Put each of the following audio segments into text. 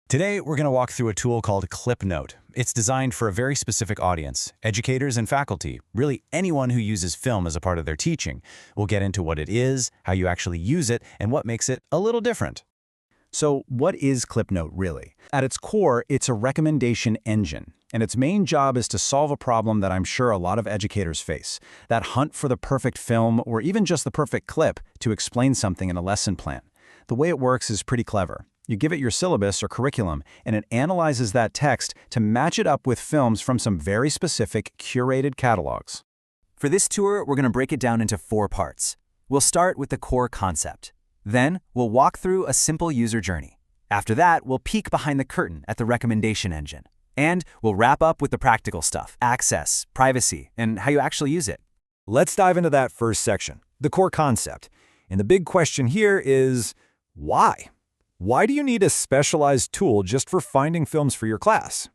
Today, we're going to walk through a tool called Klipnote. It's designed for a very specific audience, educators and faculty, really anyone who uses film as a part of their teaching. We'll get into what it is, how you actually use it, and what makes it a little different. So what is Klipnote really? At its core, it's a recommendation engine, and its main job is to solve a problem that I'm sure a lot of educators face, that hunt for the perfect film or even just the perfect clip to explain something in a lesson plan. The way it works is pretty clever. You give it your syllabus or curriculum, and it analyzes that text to match it up with films from some very specific, curated catalogs. For this tour, we're going to break it down into 4 parts. We'll start with the core concept. Then, we'll walk through a simple user journey. After that, we'll peek behind the curtain at the recommendation engine. And we'll wrap up with the practical stuff, access, privacy, and how you actually use it. Let's dive into that first section, the core concept. And the big question here is, why? Why do you need a specialized tool just for finding films for your class?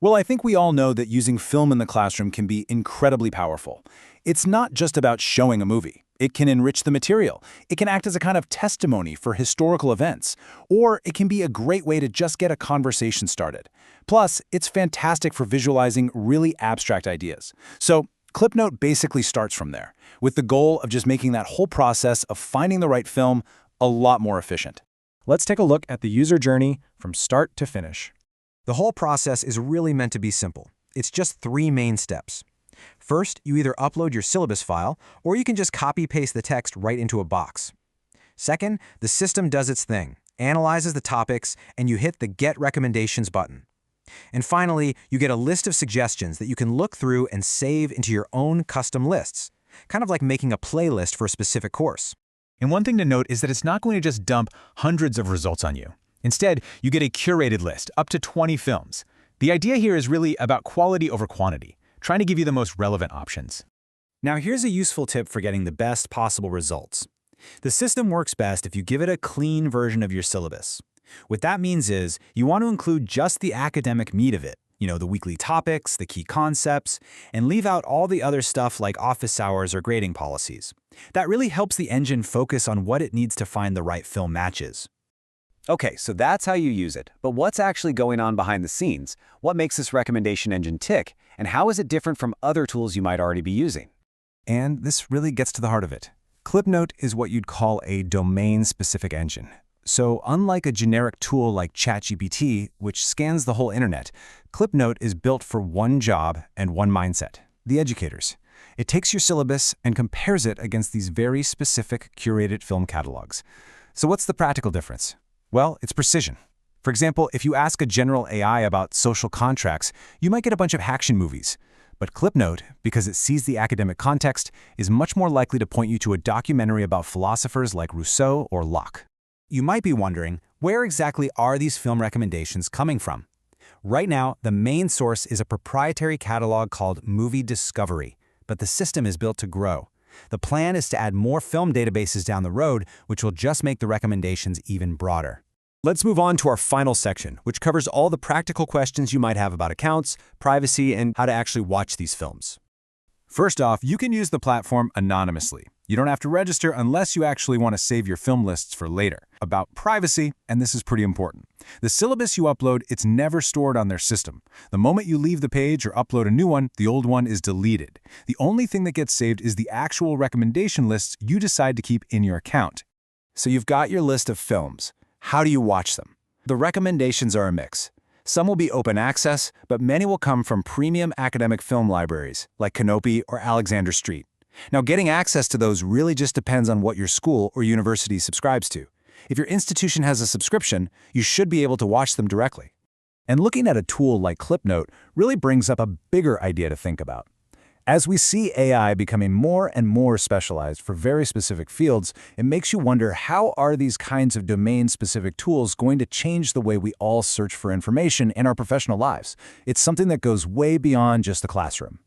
Well, I think we all know that using film in the classroom can be incredibly powerful. It's not just about showing a movie. It can enrich the material. It can act as a kind of testimony for historical events. Or it can be a great way to just get a conversation started. Plus, it's fantastic for visualizing really abstract ideas. So, Klipnote basically starts from there, with the goal of just making that whole process of finding the right film a lot more efficient. Let's take a look at the user journey from start to finish. The whole process is really meant to be simple. It's just 3 main steps. First, you either upload your syllabus file, or you can just copy-paste the text right into a box. Second, the system does its thing, analyzes the topics, and you hit the Get Recommendations button. And finally, you get a list of suggestions that you can look through and save into your own custom lists, kind of like making a playlist for a specific course. And one thing to note is that it's not going to just dump hundreds of results on you. Instead, you get a curated list, up to 20 films. The idea here is really about quality over quantity, trying to give you the most relevant options. Now here's a useful tip for getting the best possible results. The system works best if you give it a clean version of your syllabus. What that means is you want to include just the academic meat of it, the weekly topics, the key concepts, and leave out all the other stuff like office hours or grading policies. That really helps the engine focus on what it needs to find the right film matches. Okay, so that's how you use it. But what's actually going on behind the scenes? What makes this recommendation engine tick? And how is it different from other tools you might already be using? And this really gets to the heart of it. Klipnote is what you'd call a domain-specific engine. So unlike a generic tool like ChatGPT, which scans the whole internet, Klipnote is built for one job and one mindset, the educators. It takes your syllabus and compares it against these very specific curated film catalogs. So what's the practical difference? Well, it's precision. For example, if you ask a general AI about social contracts, you might get a bunch of action movies. But Klipnote, because it sees the academic context, is much more likely to point you to a documentary about philosophers like Rousseau or Locke. You might be wondering, where exactly are these film recommendations coming from? Right now, the main source is a proprietary catalog called Movie Discovery, but the system is built to grow. The plan is to add more film databases down the road, which will just make the recommendations even broader. Let's move on to our final section, which covers all the practical questions you might have about accounts, privacy, and how to actually watch these films. First off, you can use the platform anonymously. You don't have to register unless you actually want to save your film lists for later. About privacy, and this is pretty important. The syllabus you upload, it's never stored on their system. The moment you leave the page or upload a new one, the old one is deleted. The only thing that gets saved is the actual recommendation lists you decide to keep in your account. So you've got your list of films. How do you watch them? The recommendations are a mix. Some will be open access, but many will come from premium academic film libraries, like Knopy or Alexander Street. Now, getting access to those really just depends on what your school or university subscribes to. If your institution has a subscription, you should be able to watch them directly. And looking at a tool like Klipnote really brings up a bigger idea to think about. As we see AI becoming more and more specialized for very specific fields, it makes you wonder, how are these kinds of domain-specific tools going to change the way we all search for information in our professional lives? It's something that goes way beyond just the classroom.